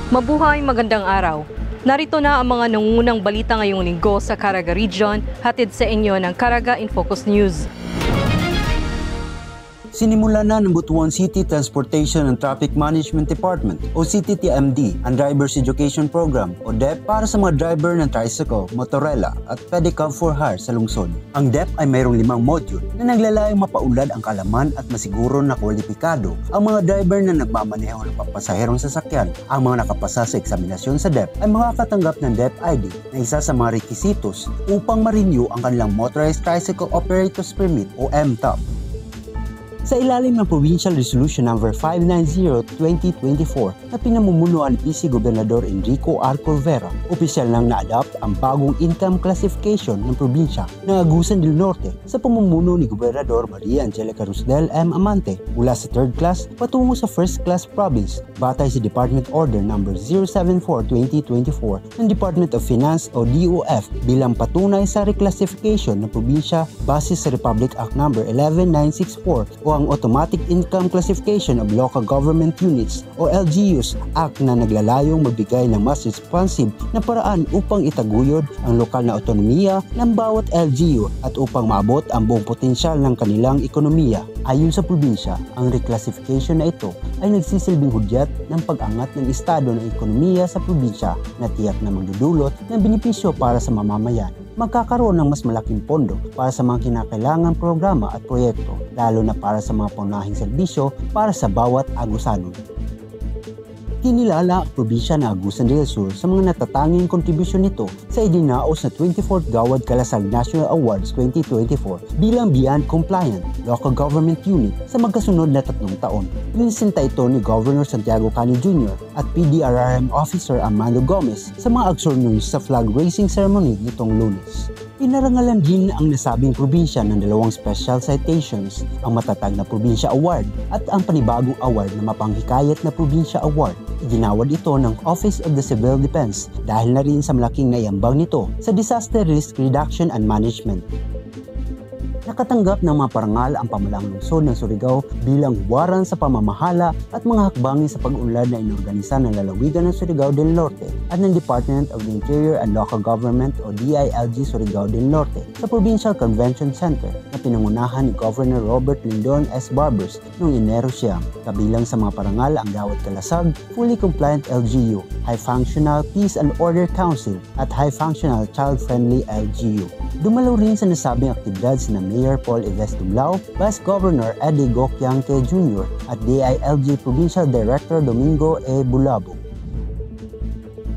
Mabuhay, magandang araw. Narito na ang mga nangungunang balita ngayong linggo sa Caraga Region, hatid sa inyo ng Caraga in Focus News. Sinimula na ng Butuan City Transportation and Traffic Management Department o CTTMD ang Driver's Education Program o DEP para sa mga driver ng tricycle, motorela at pedicab for hire sa lungsod. Ang DEP ay mayroong 5 module na naglalayong mapaunlad ang kaalaman at masiguro na kwalipikado ang mga driver na nagmamaneho ng papasaherong sasakyan. Ang mga nakapasa sa eksaminasyon sa DEP ay makakatanggap ng DEP ID na isa sa mga requisitos upang ma-renew ang kanilang Motorized Tricycle Operators Permit o MTOP. Sa ilalim ng Provincial Resolution No. 590-2024 na pinamumunuan ni PC Gobernador Enrico R. Corvera, opisyal nang na-adapt ang bagong income classification ng probinsya ng Agusan del Norte sa pamumuno ni Gobernador Maria Angelica Rusdel M. Amante mula sa 3rd class patungo sa 1st class province batay sa Department Order No. 074-2024 ng Department of Finance o DOF bilang patunay sa reclassification ng probinsya base sa Republic Act No. 11964 o ang Automatic Income Classification of Local Government Units o LGUs Act na naglalayong magbigay ng mas responsive na paraan upang itaguyod ang lokal na autonomiya ng bawat LGU at upang maabot ang buong potensyal ng kanilang ekonomiya. Ayon sa probinsya, ang reclassification na ito ay nagsisilbing hudyat ng pag-angat ng estado ng ekonomiya sa probinsya na tiyak na magdudulot ng benepisyo para sa mamamayan. Magkakaroon ng mas malaking pondo para sa mga kinakailangang programa at proyekto, lalo na para sa mga paunahing serbisyo para sa bawat Agusano. Kinilala ang probinsya ng Agusan del Sur sa mga natatanging kontribusyon nito sa idinaos na 24th Gawad Kalasag National Awards 2024 bilang Beyond Compliant Local Government Unit sa magkasunod na 3 taon. Pinisinta ito ni Governor Santiago Cani Jr. at PDRRM Officer Armando Gomez sa mga agsornong sa flag raising ceremony nitong Lunes. Pinarangalan din ang nasabing probinsya ng 2 special citations, ang Matatag na Probinsya Award at ang panibagong award na Mapanghikayat na Probinsya Award. Iginawad ito ng Office of the Civil Defense dahil na rin sa malaking naiambag nito sa Disaster Risk Reduction and Management. Nakatanggap ng mga parangal ang pamalang lungsod ng Surigao bilang huwaran sa pamamahala at mga hakbangin sa pag-unlad na inorganisa ng lalawigan ng Surigao del Norte at ng Department of the Interior and Local Government o DILG Surigao del Norte sa Provincial Convention Center na pinangunahan ni Governor Robert Lindon S. Barbers noong Enero siyam. Kabilang sa mga parangal ang Gawad Kalasag, Fully Compliant LGU, High Functional Peace and Order Council at High Functional Child-Friendly LGU. Dumalaw rin sa nasabing aktibidad sina Mayor Paul Yves Dumlao, Vice Governor Eddie Gokyangke Jr. at DILG Provincial Director Domingo E. Bulabo.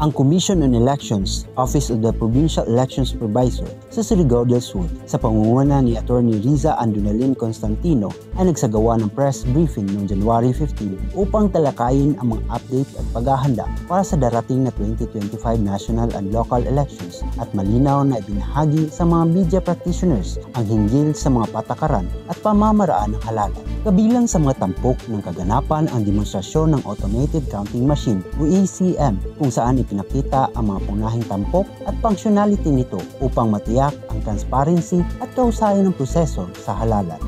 Ang Commission on Elections, Office of the Provincial Election Supervisor sa Surigao del Sur sa pangunguna ni Attorney Riza Andunalin Constantino ay nagsagawa ng press briefing noong January 15 upang talakayin ang mga update at paghahanda para sa darating na 2025 national and local elections at malinaw na ibinahagi sa mga media practitioners ang hinggil sa mga patakaran at pamamaraan ng halalan. Kabilang sa mga tampok ng kaganapan ang demonstrasyon ng Automated Counting Machine o ACM kung saan ipinakita ang mga punahing tampok at functionality nito upang matiyak ang transparency at kausayan ng proseso sa halalan.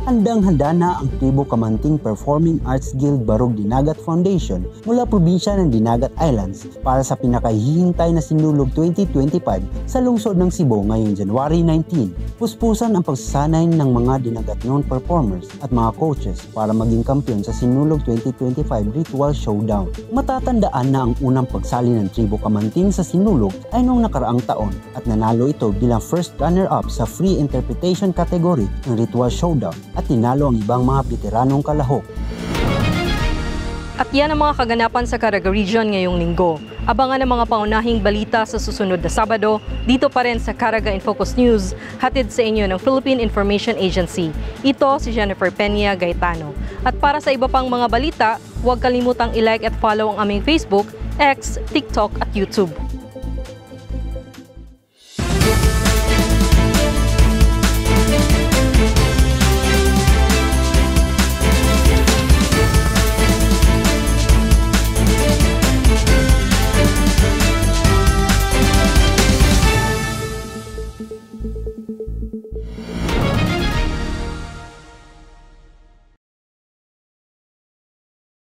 Handang-handa na ang Tribo Kamanting Performing Arts Guild Barug Dinagat Foundation mula probinsya ng Dinagat Islands para sa pinakahihintay na Sinulog 2025 sa lungsod ng Cebu ngayong January 19. Puspusan ang pagsasanay ng mga Dinagat known performers at mga coaches para maging kampiyon sa Sinulog 2025 Ritual Showdown. Matatandaan na ang unang pagsali ng Tribo Kamanting sa Sinulog ay noong nakaraang taon at nanalo ito bilang first runner-up sa free interpretation category ng Ritual Showdown at tinalo ang ibang mga veteranong kalahok. At yan ang mga kaganapan sa Caraga Region ngayong linggo. Abangan ang mga paunahing balita sa susunod na Sabado, dito pa rin sa Caraga in Focus News, hatid sa inyo ng Philippine Information Agency. Ito si Jennifer Peña Gaetano. At para sa iba pang mga balita, huwag kalimutang i-like at follow ang aming Facebook, X, TikTok at YouTube.